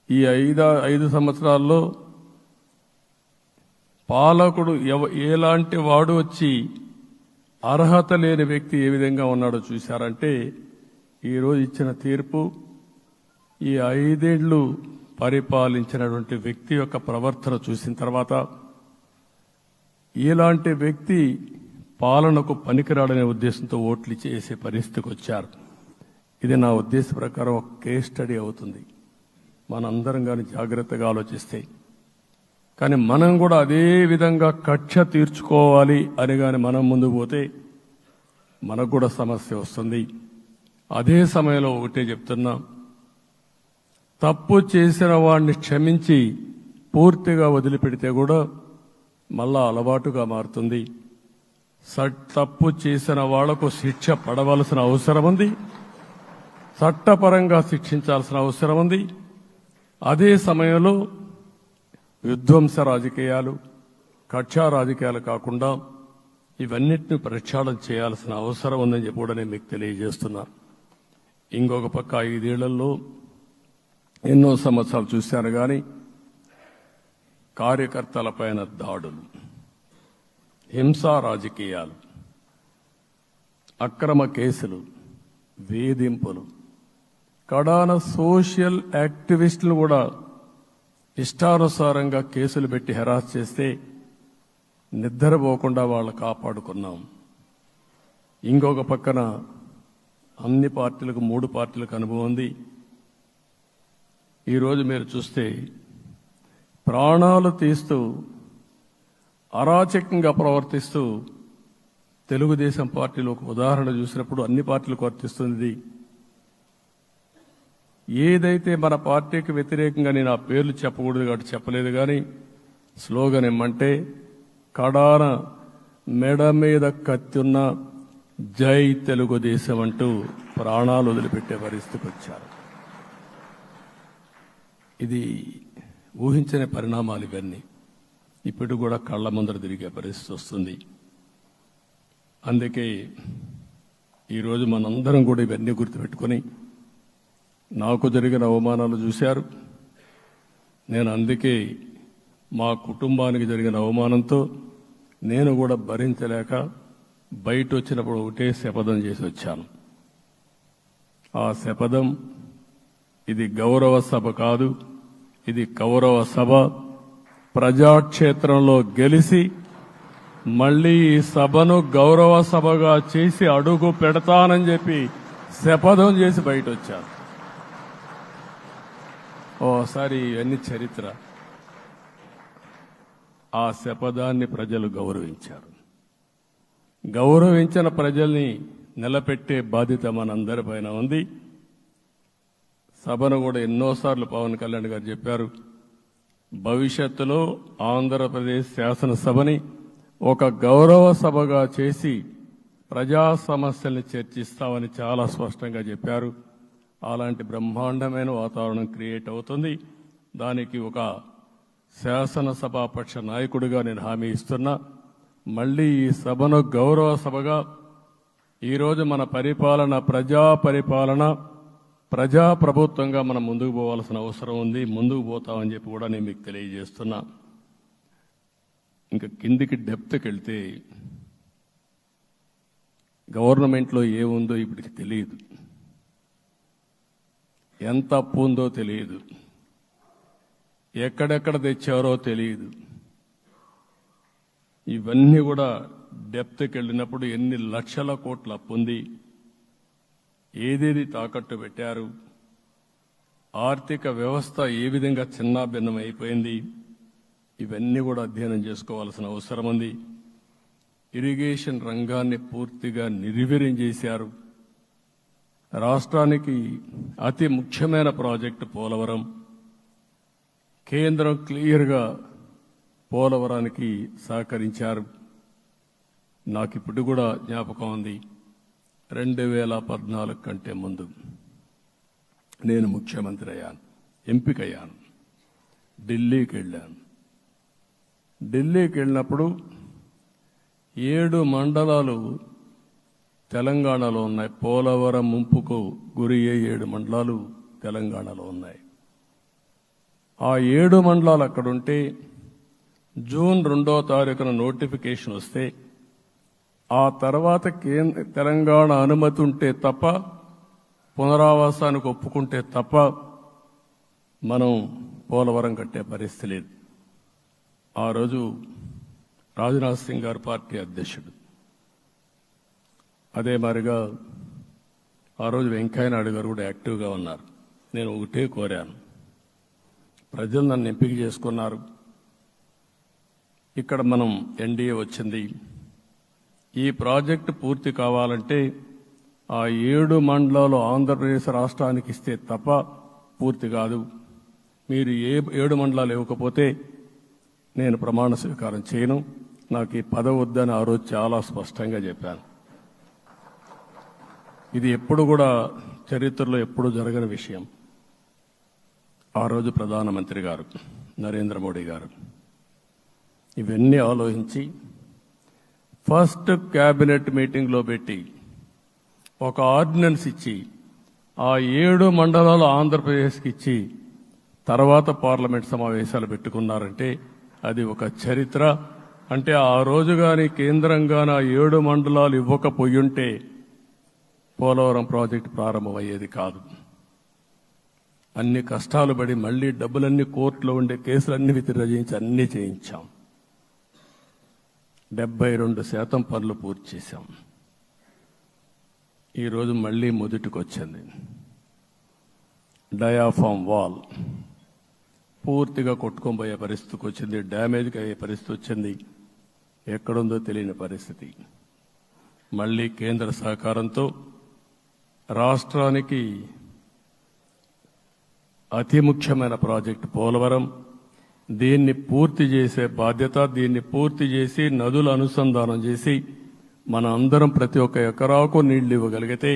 ఈ 5 సంవత్సరాల్లో పాలకుడు ఎలాంటి వాడు వచ్చి అర్హత లేని వ్యక్తి ఏ విధంగా ఉన్నాడో చూశారంటే, ఈరోజు ఇచ్చిన తీర్పు ఈ 5 ఏళ్లు పరిపాలించినటువంటి వ్యక్తి యొక్క ప్రవర్తన చూసిన తర్వాత ఇలాంటి వ్యక్తి పాలనకు పనికిరాడనే ఉద్దేశంతో ఓట్లు చేసే పరిస్థితికి వచ్చారు. ఇది నా ఉద్దేశ ప్రకారం ఒక కేస్ స్టడీ అవుతుంది మనందరం కానీ జాగ్రత్తగా ఆలోచిస్తే. కానీ మనం కూడా అదే విధంగా కక్ష తీర్చుకోవాలి అని కానీ మనం ముందుకు పోతే మనకు కూడా సమస్య వస్తుంది. అదే సమయంలో ఒకటే చెప్తున్నా, తప్పు చేసిన వాడిని క్షమించి పూర్తిగా వదిలిపెడితే కూడా మళ్ళా అలవాటుగా మారుతుంది. తప్పు చేసిన వాళ్లకు శిక్ష పడవలసిన అవసరం ఉంది, చట్టపరంగా శిక్షించాల్సిన అవసరం ఉంది. అదే సమయంలో విధ్వంస రాజకీయాలు, కక్షా రాజకీయాలు కాకుండా ఇవన్నిటిని ప్రక్షాళన చేయాల్సిన అవసరం ఉందని చెప్పి కూడా నేను మీకు తెలియజేస్తున్నా. ఇంకొక పక్క 5 ఏళ్లలో ఎన్నో సంవత్సరాలు చూశాను కానీ కార్యకర్తలపైన దాడులు, హింసా రాజకీయాలు, అక్రమ కేసులు, వేధింపులు, కడాన సోషల్ యాక్టివిస్టులు కూడా ఇష్టానుసారంగా కేసులు పెట్టి హెరాస్ చేస్తే నిద్రపోకుండా వాళ్ళు కాపాడుకున్నాం. ఇంకొక పక్కన అన్ని పార్టీలకు 3 పార్టీలకు అనుభవం ఉంది. ఈరోజు మీరు చూస్తే ప్రాణాలు తీస్తూ అరాచకంగా ప్రవర్తిస్తూ తెలుగుదేశం పార్టీలో ఒక ఉదాహరణ చూసినప్పుడు అన్ని పార్టీలకు వర్తిస్తుంది. ఏదైతే మన పార్టీకి వ్యతిరేకంగా నేను ఆ పేర్లు చెప్పకూడదు కాబట్టి చెప్పలేదు, కానీ స్లోగన్ ఏమంటే కడాన మెడ మీద కత్తున్న జై తెలుగుదేశం అంటూ ప్రాణాలు వదిలిపెట్టే పరిస్థితికి వచ్చారు. ఇది ఊహించని పరిణామాలు ఇవన్నీ. ఇప్పుడు కూడా కళ్ళ ముందర తిరిగే పరిస్థితి వస్తుంది. అందుకే ఈరోజు మనందరం కూడా ఇవన్నీ గుర్తుపెట్టుకొని, నాకు జరిగిన అవమానాలు చూశారు. నేను అందుకే మా కుటుంబానికి జరిగిన అవమానంతో నేను కూడా భరించలేక బయట వచ్చినప్పుడు ఒకటే శపథం చేసి వచ్చాను. ఆ శపథం, ఇది గౌరవ సభ కాదు, ఇది కౌరవ సభ. ప్రజాక్షేత్రంలో గెలిచి మళ్లీ ఈ సభను గౌరవ సభగా చేసి అడుగు పెడతానని చెప్పి శపథం చేసి బయట వచ్చాను. ఓసారి ఇవన్నీ చరిత్ర. ఆ శపథాన్ని ప్రజలు గౌరవించారు. గౌరవించిన ప్రజల్ని నిలబెట్టే బాధ్యత మనందరిపైన ఉంది. సభను కూడా ఎన్నోసార్లు పవన్ కళ్యాణ్ గారు చెప్పారు, భవిష్యత్తులో ఆంధ్రప్రదేశ్ శాసనసభని ఒక గౌరవ సభగా చేసి ప్రజా సమస్యల్ని చర్చిస్తామని చాలా స్పష్టంగా చెప్పారు. అలాంటి బ్రహ్మాండమైన వాతావరణం క్రియేట్ అవుతుంది. దానికి ఒక శాసనసభాపక్ష నాయకుడిగా నేను హామీ ఇస్తున్నా. మళ్లీ ఈ సభను గౌరవ సభగా, ఈరోజు మన పరిపాలన ప్రజా పరిపాలన, ప్రజా ప్రభుత్వంగా మనం ముందుకు పోవాల్సిన అవసరం ఉంది. ముందుకు పోతామని చెప్పి కూడా నేను మీకు తెలియజేస్తున్నా. ఇంకా కిందికి డెప్త్కి వెళ్తే గవర్నమెంట్లో ఏముందో ఇప్పటికి తెలియదు, ఎంత అప్పు ఉందో తెలియదు, ఎక్కడెక్కడ తెచ్చారో తెలియదు. ఇవన్నీ కూడా డెప్త్కి వెళ్ళినప్పుడు ఎన్ని లక్షల కోట్ల అప్పు ఉంది, ఏదేది తాకట్టు పెట్టారు, ఆర్థిక వ్యవస్థ ఏ విధంగా చిన్నాభిన్నం అయిపోయింది, ఇవన్నీ కూడా అధ్యయనం చేసుకోవాల్సిన అవసరం ఉంది. ఇరిగేషన్ రంగాన్ని పూర్తిగా నిర్వీర్యం చేశారు. రాష్ట్రానికి అతి ముఖ్యమైన ప్రాజెక్టు పోలవరం. కేంద్రం క్లియర్గా పోలవరానికి సహకరించారు. నాకు ఇప్పుడు కూడా జ్ఞాపకం ఉంది, 2014 కంటే ముందు నేను ముఖ్యమంత్రి అయ్యాను, ఎంపికయ్యాను, ఢిల్లీకి వెళ్ళాను, ఢిల్లీకి వెళ్ళినప్పుడు 7 మండలాలు తెలంగాణలో ఉన్నాయి. పోలవరం ముంపుకు గురి అయ్యే 7 మండలాలు తెలంగాణలో ఉన్నాయి. ఆ 7 మండలాలు అక్కడుంటే జూన్ 2వ తారీఖున నోటిఫికేషన్ వస్తే ఆ తర్వాత తెలంగాణ అనుమతి ఉంటే తప్ప, పునరావాసానికి ఒప్పుకుంటే తప్ప మనం పోలవరం కట్టే పరిస్థితి లేదు. ఆ రోజు రాజ్నాథ్ సింగ్ గారు పార్టీ అధ్యక్షుడు. అదే మాదిరిగా ఆ రోజు వెంకయ్య నాయుడు గారు కూడా యాక్టివ్గా ఉన్నారు. నేను ఒకటే కోరాను, ప్రజలు నన్ను ఎంపిక చేసుకున్నారు, ఇక్కడ మనం ఎన్డీఏ వచ్చింది, ఈ ప్రాజెక్టు పూర్తి కావాలంటే ఆ 7 మండలాలు ఆంధ్రప్రదేశ్ రాష్ట్రానికి ఇస్తే తప్ప పూర్తి కాదు. మీరు 7 మండలాలు ఇవ్వకపోతే నేను ప్రమాణ స్వీకారం చేయను, నాకు ఈ పదవి వద్దని ఆ రోజు చాలా స్పష్టంగా చెప్పాను. ఇది ఎప్పుడు కూడా చరిత్రలో ఎప్పుడు జరగని విషయం. ఆ రోజు ప్రధానమంత్రి గారు నరేంద్ర మోడీ గారు ఇవన్నీ ఆలోచించి ఫస్ట్ క్యాబినెట్ మీటింగ్లో పెట్టి ఒక ఆర్డినెన్స్ ఇచ్చి ఆ 7 మండలాలు ఆంధ్రప్రదేశ్కి ఇచ్చి తర్వాత పార్లమెంట్ సమావేశాలు పెట్టుకున్నారంటే అది ఒక చరిత్ర. అంటే ఆ రోజు కానీ కేంద్రంగా 7 మండలాలు ఇవ్వకపోయుంటే పోలవరం ప్రాజెక్టు ప్రారంభమయ్యేది కాదు. అన్ని కష్టాలు పడి మళ్లీ డబ్బులన్నీ కోర్టులో ఉండే కేసులన్నీ విత్డ్రా చేయించి అన్నీ చేయించాం. 72% పనులు పూర్తి చేశాం. ఈరోజు మళ్లీ మొదటికి వచ్చింది. డయాఫామ్ వాల్ పూర్తిగా కొట్టుకోబోయే పరిస్థితికి వచ్చింది, డ్యామేజ్కి అయ్యే పరిస్థితి వచ్చింది. ఎక్కడుందో తెలియని పరిస్థితి. మళ్లీ కేంద్ర సహకారంతో రాష్ట్రానికి అతి ముఖ్యమైన ప్రాజెక్టు పోలవరం, దీన్ని పూర్తి చేసే బాధ్యత, దీన్ని పూర్తి చేసి నదుల అనుసంధానం చేసి మన అందరం ప్రతి ఒక్క ఎకరాకు నీళ్లు ఇవ్వగలిగితే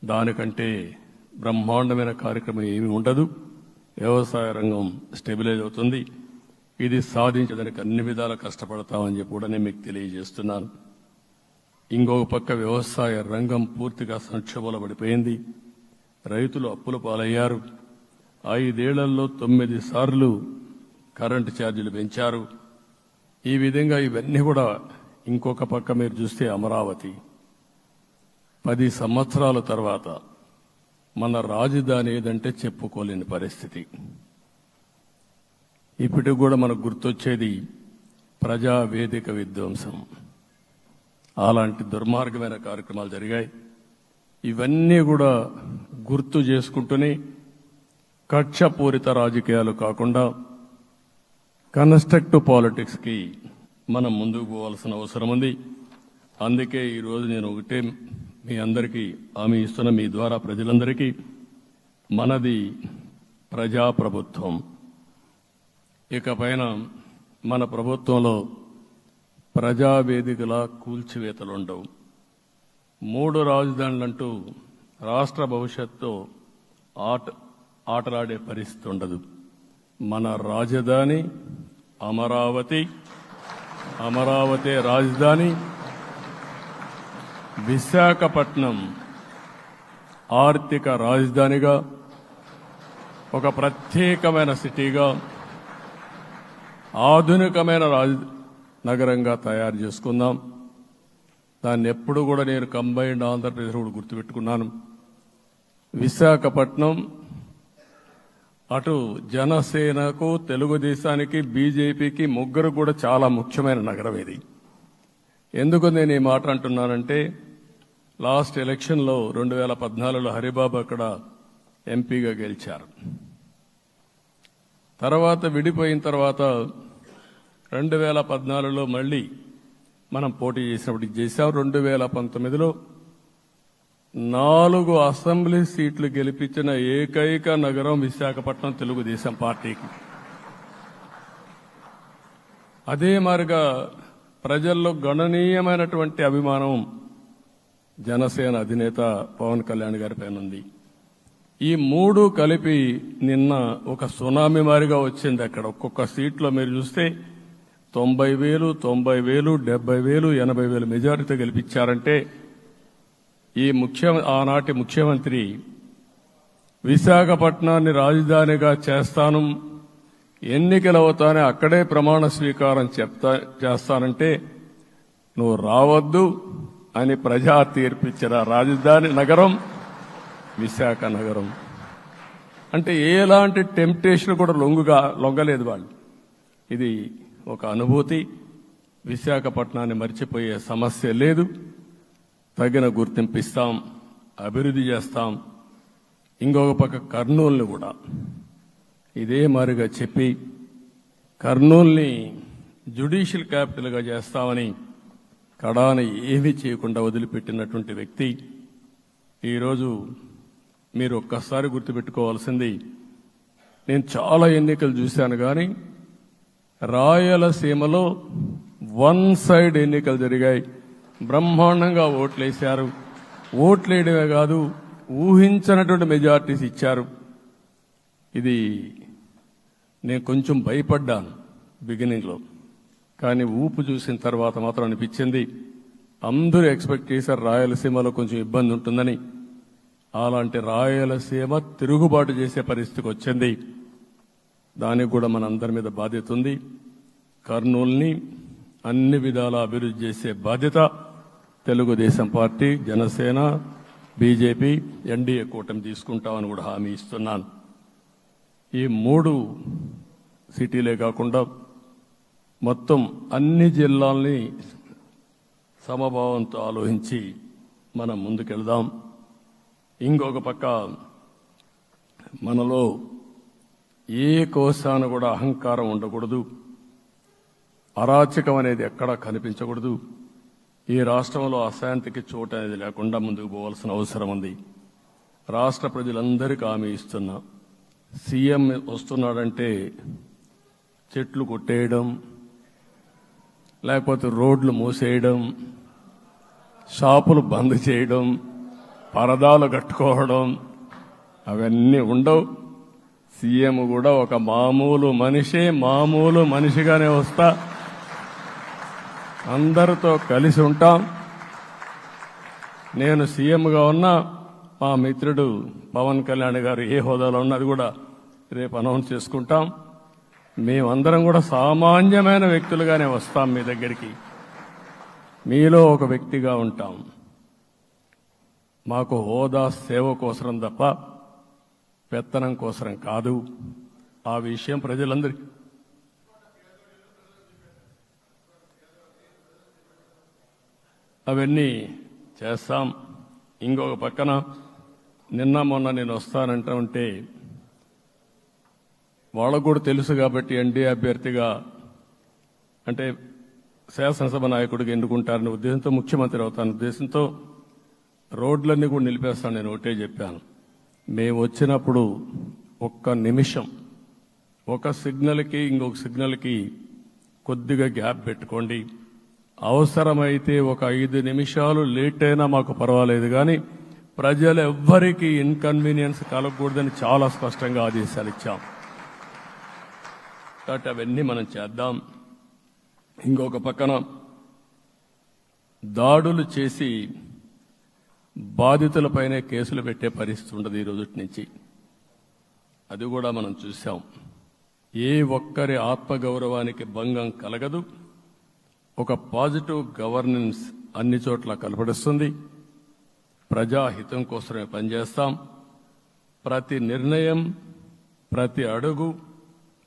దానికంటే బ్రహ్మాండమైన కార్యక్రమం ఏమీ ఉండదు. వ్యవసాయ రంగం స్టెబిలైజ్ అవుతుంది. ఇది సాధించడానికి అన్ని విధాలా కష్టపడతామని చెప్పి కూడా నేను మీకు తెలియజేస్తున్నాను. ఇంకొక పక్క వ్యవసాయ రంగం పూర్తిగా సంక్షోభంలో పడిపోయింది. రైతులు అప్పుల పాలయ్యారు. 5 ఏళ్లలో 9 సార్లు కరెంటు ఛార్జీలు పెంచారు. ఈ విధంగా ఇవన్నీ కూడా ఇంకొక పక్క మీరు చూస్తే అమరావతి 10 సంవత్సరాల తర్వాత మన రాజధాని ఏదంటే చెప్పుకోలేని పరిస్థితి. ఇప్పటికి కూడా మనకు గుర్తొచ్చేది ప్రజావేదిక విధ్వంసం. అలాంటి దుర్మార్గమైన కార్యక్రమాలు జరిగాయి. ఇవన్నీ కూడా గుర్తు చేసుకుంటూనే కక్షపూరిత రాజకీయాలు కాకుండా కన్స్ట్రక్టివ్ పాలిటిక్స్ కి మనం ముందుకు పోవాల్సిన అవసరం ఉంది. అందుకే ఈరోజు నేను ఒకటే మీ అందరికీ హామీ ఇస్తున్న, మీ ద్వారా ప్రజలందరికీ, మనది ప్రజాప్రభుత్వం. ఇకపైన మన ప్రభుత్వంలో ప్రజావేదికల కూల్చివేతలుండవు. 3 రాజధానులంటూ రాష్ట్ర భవిష్యత్తు ఆటలాడే పరిస్థితి ఉండదు. మన రాజధాని అమరావతి, అమరావతి రాజధాని. విశాఖపట్నం ఆర్థిక రాజధానిగా, ఒక ప్రత్యేకమైన సిటీగా, ఆధునికమైన నగరంగా తయారు చేసుకుందాం. దాన్ని ఎప్పుడు కూడా నేను కంబైన్డ్ ఆంధ్రప్రదేశ్ కూడా గుర్తుపెట్టుకున్నాను. విశాఖపట్నం అటు జనసేనకు, తెలుగుదేశానికి, బీజేపీకి ముగ్గురు కూడా చాలా ముఖ్యమైన నగరం ఇది. ఎందుకు నేను ఈ మాట అంటున్నానంటే, లాస్ట్ ఎలక్షన్లో 2014లో హరిబాబు అక్కడ ఎంపీగా గెలిచారు. తర్వాత విడిపోయిన తర్వాత 2014లో మళ్లీ మనం పోటీ చేసినప్పుడు చేశాం. 2019లో 4 అసెంబ్లీ సీట్లు గెలిపించిన ఏకైక నగరం విశాఖపట్నం తెలుగుదేశం పార్టీకి. అదే మాదిరిగా ప్రజల్లో గణనీయమైనటువంటి అభిమానం జనసేన అధినేత పవన్ కళ్యాణ్ గారి పైన ఉంది. ఈ 3 కలిపి నిన్న ఒక సునామీ మారిగా వచ్చింది. అక్కడ ఒక్కొక్క సీట్లో మీరు చూస్తే 90,000, 90,000, 70,000, 80,000 మెజారిటీ గెలిపించారంటే ఆనాటి ముఖ్యమంత్రి విశాఖపట్నాన్ని రాజధానిగా చేస్తాను, ఎన్నికలు అవుతానే అక్కడే ప్రమాణ స్వీకారం చేస్తానంటే నువ్వు రావద్దు అని ప్రజా తీర్పిచ్చిన రాజధాని నగరం విశాఖ నగరం. అంటే ఎలాంటి టెంప్టేషన్ కూడా లొంగలేదు వాళ్ళు. ఇది ఒక అనుభూతి. విశాఖపట్నాన్ని మర్చిపోయే సమస్య లేదు. తగిన గుర్తింపు ఇస్తాం, అభివృద్ధి చేస్తాం. ఇంకొక పక్క కర్నూలుని కూడా ఇదే మారిగా చెప్పి కర్నూలుని జ్యుడిషియల్ క్యాపిటల్గా చేస్తామని కడాన ఏమీ చేయకుండా వదిలిపెట్టినటువంటి వ్యక్తి. ఈరోజు మీరు ఒక్కసారి గుర్తుపెట్టుకోవాల్సింది, నేను చాలా ఎన్నికలు చూశాను కానీ రాయలసీమలో వన్ సైడ్ ఎన్నికలు జరిగాయి. బ్రహ్మాండంగా ఓట్లేశారు. ఓట్లేయడమే కాదు, ఊహించినటువంటి మెజార్టీస్ ఇచ్చారు. ఇది నేను కొంచెం భయపడ్డాను బిగినింగ్లో, కానీ ఊపు చూసిన తర్వాత మాత్రం అనిపించింది అందరూ ఎక్స్పెక్ట్ చేశారు రాయలసీమలో కొంచెం ఇబ్బంది ఉంటుందని. అలాంటి రాయలసీమ తిరుగుబాటు చేసే పరిస్థితికి వచ్చింది. దానికి కూడా మనందరి మీద బాధ్యత ఉంది. కర్నూలుని అన్ని విధాలా అభివృద్ధి చేసే బాధ్యత Telugu Desam party, Janasena, BJP, NDA కూటమి తీసుకుంటామని కూడా హామీ ఇస్తున్నాను. ఈ 3 సిటీలే కాకుండా మొత్తం అన్ని జిల్లాల్ని సమభావంతో ఆలోచించి మనం ముందుకెళ్దాం. ఇంకొక పక్క మనలో ఏ కోశాన కూడా అహంకారం ఉండకూడదు, అరాచకం అనేది ఎక్కడా కనిపించకూడదు. ఈ రాష్ట్రంలో అశాంతికి చోటు అనేది లేకుండా ముందుకు పోవాల్సిన అవసరం ఉంది. రాష్ట్ర ప్రజలందరికీ హామీ ఇస్తున్నా, సీఎం వస్తున్నాడంటే చెట్లు కొట్టేయడం, లేకపోతే రోడ్లు మూసేయడం, షాపులు బంద్ చేయడం, పరదాలు కట్టుకోవడం అవన్నీ ఉండవు. సీఎం కూడా ఒక మామూలు మనిషిగానే వస్తా, అందరితో కలిసి ఉంటాం. నేను సీఎంగా ఉన్నా మా మిత్రుడు పవన్ కళ్యాణ్ గారు ఏ హోదాలో ఉన్నది కూడా రేపు అనౌన్స్ చేసుకుంటాం. మేమందరం కూడా సామాన్యమైన వ్యక్తులుగానే వస్తాం మీ దగ్గరికి, మీలో ఒక వ్యక్తిగా ఉంటాం. మాకు హోదా సేవ కోసరం తప్ప పెత్తనం కోసరం కాదు. ఆ విషయం ప్రజలందరికీ అవన్నీ చేస్తాం. ఇంకొక పక్కన నిన్న మొన్న నేను వస్తానంటా ఉంటే వాళ్ళకు కూడా తెలుసు కాబట్టి ఎన్డీఏ అభ్యర్థిగా అంటే శాసనసభ నాయకుడిగా ఎన్నుకుంటారనే ఉద్దేశంతో, ముఖ్యమంత్రి అవుతాను ఉద్దేశంతో రోడ్లన్నీ కూడా నిలిపేస్తాను. నేను ఒకటే చెప్పాను, మేము వచ్చినప్పుడు ఒక్క నిమిషం ఒక సిగ్నల్కి ఇంకొక సిగ్నల్కి కొద్దిగా గ్యాప్ పెట్టుకోండి, అవసరమైతే ఒక 5 నిమిషాలు లేట్ అయినా మాకు పర్వాలేదు, కానీ ప్రజలు ఎవ్వరికీ ఇన్కన్వీనియన్స్ కలగకూడదని చాలా స్పష్టంగా ఆదేశాలు ఇచ్చాం. కాబట్టి అవన్నీ మనం చేద్దాం. ఇంకొక పక్కన దాడులు చేసి బాధితులపైనే కేసులు పెట్టే పరిస్థితి ఉండదు ఈ రోజు నుంచి. అది కూడా మనం చూసాం. ఏ ఒక్కరి ఆత్మగౌరవానికి భంగం కలగదు. ఒక పాజిటివ్ గవర్నెన్స్ అన్ని చోట్ల కనపడుస్తుంది. ప్రజాహితం కోసమే పనిచేస్తాం. ప్రతి నిర్ణయం, ప్రతి అడుగు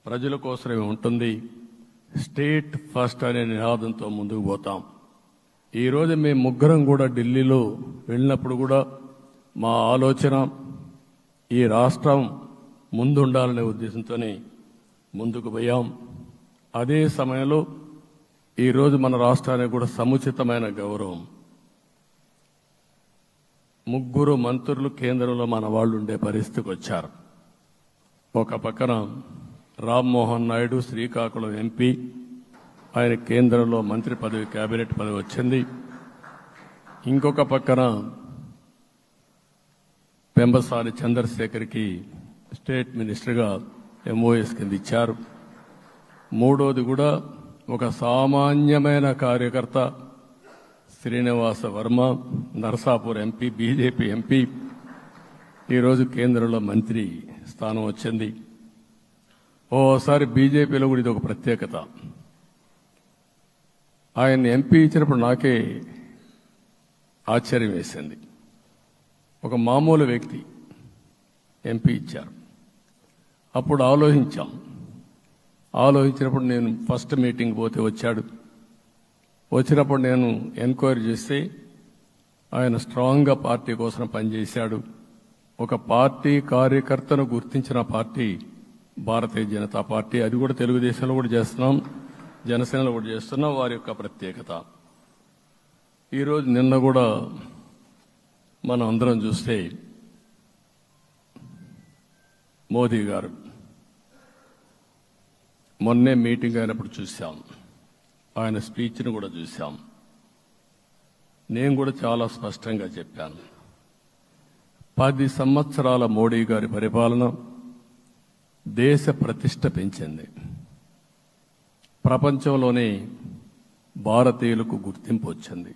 ప్రజల కోసమే ఉంటుంది. స్టేట్ ఫస్ట్ అనే నినాదంతో ముందుకు పోతాం. ఈరోజు మేము ముగ్గురం కూడా ఢిల్లీలో వెళ్ళినప్పుడు కూడా మా ఆలోచన ఈ రాష్ట్రం ముందుండాలనే ఉద్దేశంతోనే ముందుకు పోయాం. అదే సమయంలో ఈరోజు మన రాష్ట్రానికి కూడా సముచితమైన గౌరవం. 3 మంత్రులు కేంద్రంలో మన వాళ్ళు ఉండే పరిస్థితికి వచ్చారు. ఒక పక్కన రామ్మోహన్ నాయుడు శ్రీకాకుళం ఎంపీ, ఆయన కేంద్రంలో మంత్రి పదవి, కేబినెట్ పదవి వచ్చింది. ఇంకొక పక్కన పెంబసాని చంద్రశేఖర్కి స్టేట్ మినిస్టర్గా ఎంఓఎస్ కింద ఇచ్చారు. మూడోది కూడా ఒక సామాన్యమైన కార్యకర్త Srinivasa Varma, Narasapur MP, BJP MP, ఈరోజు కేంద్రంలో మంత్రి స్థానం వచ్చింది. ఓసారి బీజేపీలో కూడా ఇది ఒక ప్రత్యేకత. ఆయన ఎంపీ ఇచ్చినప్పుడు నాకే ఆశ్చర్యం వేసింది. ఒక మామూలు వ్యక్తి ఎంపీ ఇచ్చారు. అప్పుడు ఆలోచించినప్పుడు నేను ఫస్ట్ మీటింగ్ పోతే వచ్చాడు. వచ్చినప్పుడు నేను ఎంక్వైరీ చేస్తే ఆయన స్ట్రాంగ్గా పార్టీ కోసం పనిచేశాడు. ఒక పార్టీ కార్యకర్తను గుర్తించిన పార్టీ భారతీయ జనతా పార్టీ. అది కూడా తెలుగుదేశంలో కూడా చేస్తున్నాం, జనసేనలో కూడా చేస్తున్నాం. వారి యొక్క ప్రత్యేకత. ఈరోజు నిన్న కూడా మనం అందరం చూస్తే మోదీ గారు మొన్నే మీటింగ్ అయినప్పుడు చూశాం, ఆయన స్పీచ్ను కూడా చూశాం. నేను కూడా చాలా స్పష్టంగా చెప్పాను, 10 సంవత్సరాల మోడీ గారి పరిపాలన దేశ ప్రతిష్ట పెంచింది. ప్రపంచంలోనే భారతీయులకు గుర్తింపు వచ్చింది.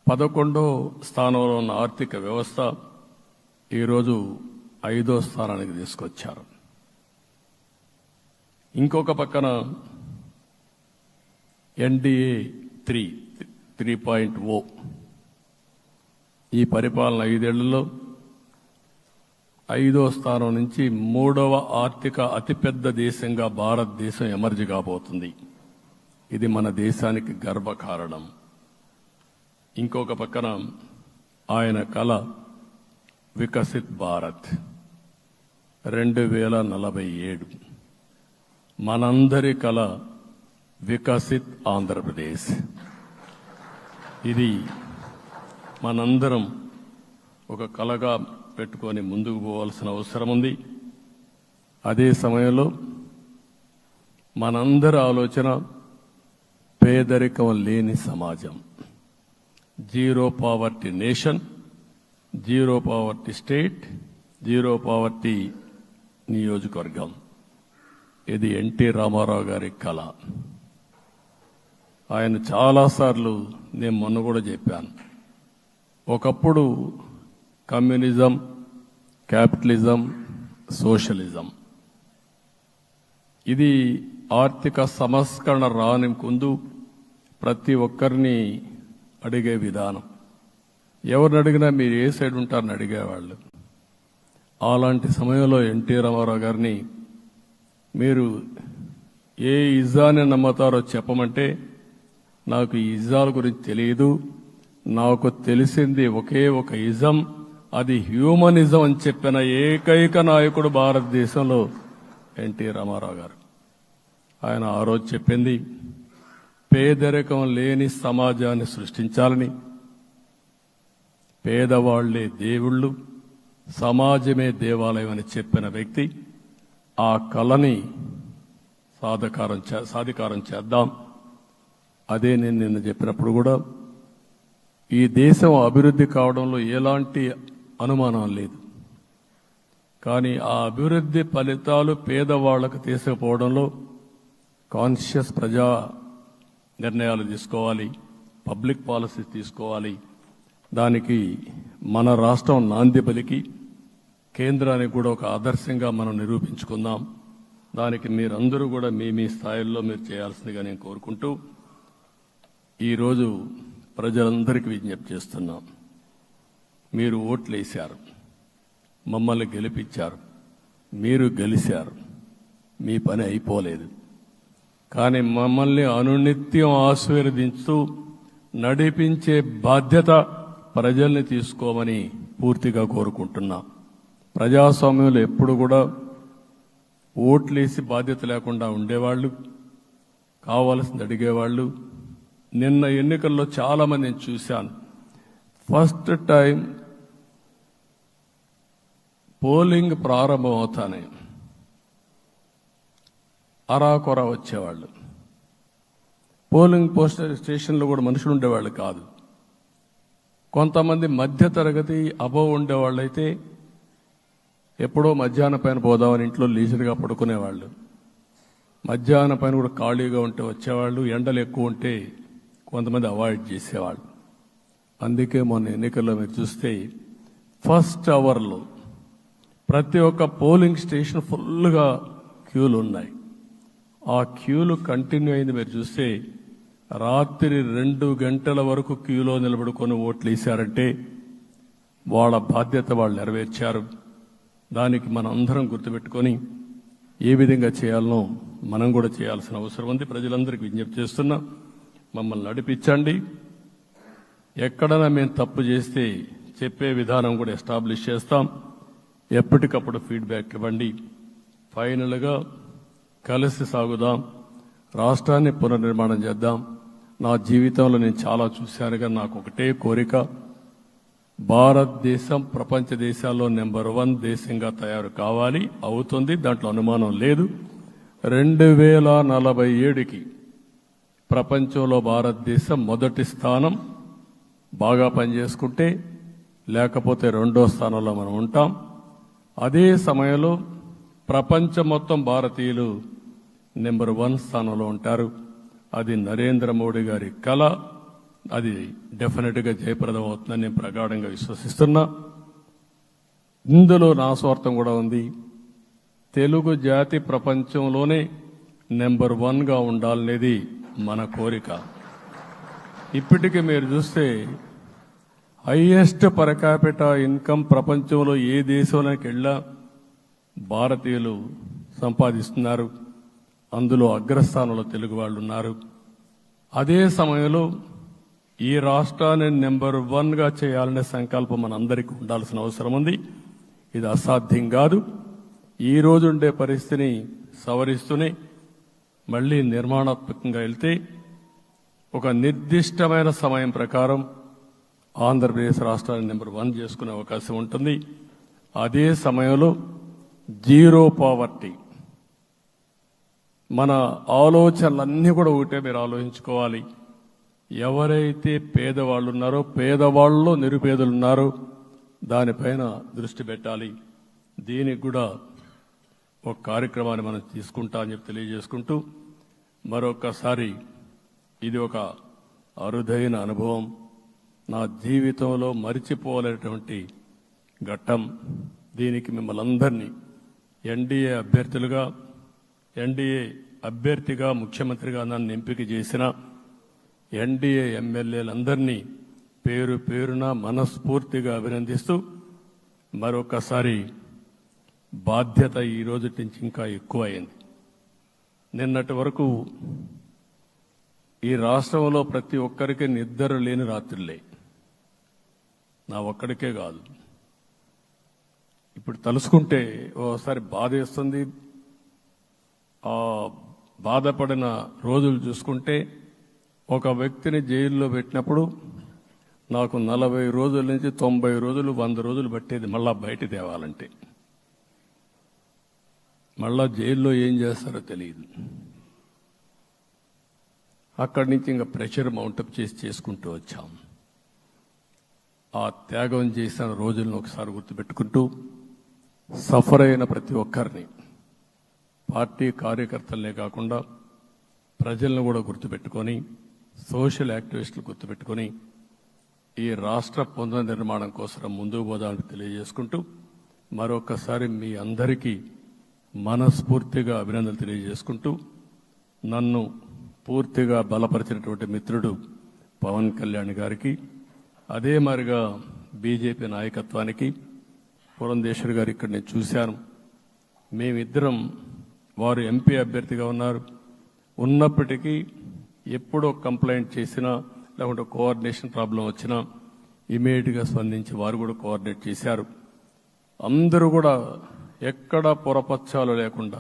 11వ స్థానంలో ఉన్న ఆర్థిక వ్యవస్థ ఈరోజు 5వ స్థానానికి తీసుకొచ్చారు. ఇంకొక పక్కన ఎన్డీఏ 3.0 ఈ పరిపాలన 5 ఏళ్లలో 5వ స్థానం నుంచి 3వ ఆర్థిక అతిపెద్ద దేశంగా భారతదేశం ఎమర్జి కాబోతుంది. ఇది మన దేశానికి గర్వకారణం. ఇంకొక పక్కన ఆయన కల వికసిత్ భారత్ 2047, మనందరి కల వికసిత్ ఆంధ్రప్రదేశ్. ఇది మనందరం ఒక కలగా పెట్టుకొని ముందుకు పోవాల్సిన అవసరం ఉంది. అదే సమయంలో మనందరి ఆలోచన పేదరికం లేని సమాజం, zero poverty nation, zero poverty state, zero poverty నియోజకవర్గం. ఇది ఎన్టీ రామారావు గారి కళ. ఆయన చాలాసార్లు నేను మొన్న కూడా చెప్పాను, ఒకప్పుడు కమ్యూనిజం, క్యాపిటలిజం, సోషలిజం ఇది ఆర్థిక సంస్కరణ రాని ముందు ప్రతి ఒక్కరిని అడిగే విధానం. ఎవరిని అడిగినా మీరు ఏ సైడ్ ఉంటారని అడిగేవాళ్ళు. అలాంటి సమయంలో ఎన్టీ రామారావు గారిని మీరు ఏ ఇజాన్ని నమ్ముతారో చెప్పమంటే, నాకు ఈ ఇజాల గురించి తెలియదు, నాకు తెలిసింది ఒకే ఒక ఇజం, అది హ్యూమనిజం అని చెప్పిన ఏకైక నాయకుడు భారతదేశంలో ఎన్టీ రామారావు గారు. ఆయన ఆ రోజు చెప్పింది పేదరికం లేని సమాజాన్ని సృష్టించాలని, పేదవాళ్లే దేవుళ్ళు, సమాజమే దేవాలయం అని చెప్పిన వ్యక్తి. ఆ కళని సాధికారం చేద్దాం. అదే నేను నిన్న చెప్పినప్పుడు కూడా ఈ దేశం అభివృద్ధి కావడంలో ఎలాంటి అనుమానం లేదు. కానీ ఆ అభివృద్ధి ఫలితాలు పేదవాళ్లకు తీసుకుపోవడంలో కాన్షియస్ ప్రజా నిర్ణయాలు తీసుకోవాలి, పబ్లిక్ పాలసీ తీసుకోవాలి. దానికి మన రాష్ట్రం నాంది పలికి కేంద్రానికి కూడా ఒక ఆదర్శంగా మనం నిరూపించుకుందాం. దానికి మీరందరూ కూడా మీ స్థాయిల్లో మీరు చేయాల్సిందిగా నేను కోరుకుంటూ ఈరోజు ప్రజలందరికీ విజ్ఞప్తి చేస్తున్నాం. మీరు ఓట్లు వేశారు, మమ్మల్ని గెలిపించారు, మీరు గెలిచారు, మీ పని అయిపోలేదు. కానీ మమ్మల్ని అనునిత్యం ఆశీర్వదించుతూ నడిపించే బాధ్యత ప్రజల్ని తీసుకోమని పూర్తిగా కోరుకుంటున్నాం. ప్రజాస్వామ్యంలో ఎప్పుడు కూడా ఓట్లేసి బాధ్యత లేకుండా ఉండేవాళ్ళు, కావాల్సింది అడిగేవాళ్ళు. నిన్న ఎన్నికల్లో చాలా మందిని చూశాను. ఫస్ట్ టైం పోలింగ్ ప్రారంభం అవుతానే అరాకొర వచ్చేవాళ్ళు. పోలింగ్ స్టేషన్లో కూడా మనుషులు ఉండేవాళ్ళు కాదు. కొంతమంది మధ్యతరగతి అబోవ్ ఉండేవాళ్ళైతే ఎప్పుడో మధ్యాహ్నం పైన పోదామని ఇంట్లో లీజర్గా పడుకునేవాళ్ళు. మధ్యాహ్నం పైన కూడా ఖాళీగా ఉంటే వచ్చేవాళ్ళు, ఎండలు ఎక్కువ ఉంటే కొంతమంది అవాయిడ్ చేసేవాళ్ళు. అందుకే మొన్న ఎన్నికల్లో మీరు చూస్తే ఫస్ట్ అవర్లో ప్రతి ఒక్క పోలింగ్ స్టేషన్ ఫుల్గా క్యూలు ఉన్నాయి. ఆ క్యూలు కంటిన్యూ అయింది. మీరు చూస్తే రాత్రి 2 గంటల వరకు క్యూలో నిలబడుకొని ఓట్లు వేశారంటే వాళ్ళ బాధ్యత వాళ్ళు నెరవేర్చారు. దానికి మనం అందరం గుర్తుపెట్టుకొని ఏ విధంగా చేయాలనో మనం కూడా చేయాల్సిన అవసరం ఉంది. ప్రజలందరికీ విజ్ఞప్తి చేస్తున్నా, మమ్మల్ని నడిపించండి. ఎక్కడైనా మేము తప్పు చేస్తే చెప్పే విధానం కూడా ఎస్టాబ్లిష్ చేస్తాం. ఎప్పటికప్పుడు ఫీడ్బ్యాక్ ఇవ్వండి. ఫైనల్గా కలిసి సాగుదాం, రాష్ట్రాన్ని పునర్నిర్మాణం చేద్దాం. నా జీవితంలో నేను చాలా చూశానుగా నాకు ఒకటే కోరిక, భారతదేశం ప్రపంచ దేశాల్లో నెంబర్ 1 దేశంగా తయారు కావాలి. అవుతుంది, దాంట్లో అనుమానం లేదు. 2047కి ప్రపంచంలో భారతదేశం మొదటి స్థానం బాగా పనిచేసుకుంటే, లేకపోతే 2వ స్థానంలో మనం ఉంటాం. అదే సమయంలో ప్రపంచం మొత్తం భారతీయులు నెంబర్ 1 స్థానంలో ఉంటారు. అది నరేంద్ర మోడీ గారి కళ. అది డెఫినెట్గా జయప్రదం అవుతుందని నేను ప్రగాఢంగా విశ్వసిస్తున్నా. ఇందులో నా స్వార్థం కూడా ఉంది. తెలుగు జాతి ప్రపంచంలోనే నెంబర్ 1గా ఉండాలనేది మన కోరిక. ఇప్పటికీ మీరు చూస్తే హైయెస్ట్ పర్ క్యాపిటా ఇన్కమ్ ప్రపంచంలో ఏ దేశంలోకి వెళ్ళా భారతీయులు సంపాదిస్తున్నారు. అందులో అగ్రస్థానంలో తెలుగు వాళ్ళు ఉన్నారు. అదే సమయంలో ఈ రాష్ట్రాన్ని నెంబర్ 1గా చేయాలనే సంకల్పం మనందరికీ ఉండాల్సిన అవసరం ఉంది. ఇది అసాధ్యం కాదు. ఈ రోజు ఉండే పరిస్థితిని సవరిస్తూనే మళ్లీ నిర్మాణాత్మకంగా వెళ్తే ఒక నిర్దిష్టమైన సమయం ప్రకారం ఆంధ్రప్రదేశ్ రాష్ట్రాన్ని నెంబర్ 1 చేసుకునే అవకాశం ఉంటుంది. అదే సమయంలో జీరో పావర్టీ. మన ఆలోచనలన్నీ కూడా ఒకటే మీరు ఆలోచించుకోవాలి. ఎవరైతే పేదవాళ్ళు ఉన్నారో, పేదవాళ్ళలో నిరుపేదలు ఉన్నారో దానిపైన దృష్టి పెట్టాలి. దీనికి కూడా ఒక కార్యక్రమాన్ని మనం తీసుకుంటా అని చెప్పి తెలియజేసుకుంటూ, మరొకసారి ఇది ఒక అరుదైన అనుభవం, నా జీవితంలో మరిచిపోలేనటువంటి ఘట్టం. దీనికి మిమ్మల్ని అందరినీ ఎన్డీఏ అభ్యర్థిగా ముఖ్యమంత్రిగా నన్ను ఎంపిక చేసిన ఎన్డీఏ ఎమ్మెల్యేలందరినీ పేరు పేరున మనస్ఫూర్తిగా అభినందిస్తూ, మరొకసారి బాధ్యత ఈ రోజు నుంచి ఇంకా ఎక్కువ అయింది. నిన్నటి వరకు ఈ రాష్ట్రంలో ప్రతి ఒక్కరికి నిద్ర లేని రాత్రులే, నా ఒక్కడికే కాదు. ఇప్పుడు తలుసుకుంటే ఓసారి బాధ వేస్తుంది. ఆ బాధపడిన రోజులు చూసుకుంటే, ఒక వ్యక్తిని జైల్లో పెట్టినప్పుడు నాకు 40 రోజుల నుంచి 90 రోజులు 100 రోజులు పట్టేది మళ్ళా బయట తేవాలంటే. మళ్ళా జైల్లో ఏం చేస్తారో తెలియదు. అక్కడి నుంచి ఇంకా ప్రెషర్ మౌంటప్ చేసుకుంటూ వచ్చాం. ఆ త్యాగం చేసిన రోజులను ఒకసారి గుర్తుపెట్టుకుంటూ, సఫర్ అయిన ప్రతి ఒక్కరిని, పార్టీ కార్యకర్తలనే కాకుండా ప్రజలను కూడా గుర్తుపెట్టుకొని, సోషల్ యాక్టివిస్టులు గుర్తుపెట్టుకొని ఈ రాష్ట్ర పునర్నిర్మాణం కోసం ముందుకు పోదామని తెలియజేసుకుంటూ, మరొకసారి మీ అందరికీ మనస్ఫూర్తిగా అభినందనలు తెలియజేసుకుంటూ, నన్ను పూర్తిగా బలపరిచినటువంటి మిత్రుడు పవన్ కళ్యాణ్ గారికి, అదే మాదిరిగా బీజేపీ నాయకత్వానికి, పురంధేశ్వరి గారు ఇక్కడ నేను చూశాను. మేమిద్దరం, వారు ఎంపీ అభ్యర్థిగా ఉన్నప్పటికీ ఎప్పుడో కంప్లైంట్ చేసినా లేకుంటే కోఆర్డినేషన్ ప్రాబ్లం వచ్చినా ఇమీడియట్గా స్పందించి వారు కూడా కోఆర్డినేట్ చేశారు. అందరూ కూడా ఎక్కడా పొరపచ్చాలు లేకుండా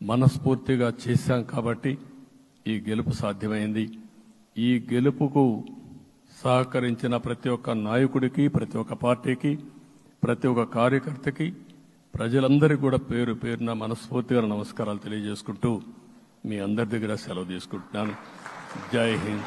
మనస్ఫూర్తిగా చేశాం కాబట్టి ఈ గెలుపు సాధ్యమైంది. ఈ గెలుపుకు సహకరించిన ప్రతి ఒక్క నాయకుడికి, ప్రతి ఒక్క పార్టీకి, ప్రతి ఒక్క కార్యకర్తకి, ప్రజలందరికీ కూడా పేరు పేరున మనస్ఫూర్తిగా నమస్కారాలు తెలియజేసుకుంటూ మీ అందరి దగ్గర సెలవు తీసుకుంటున్నాను. జై హింద్.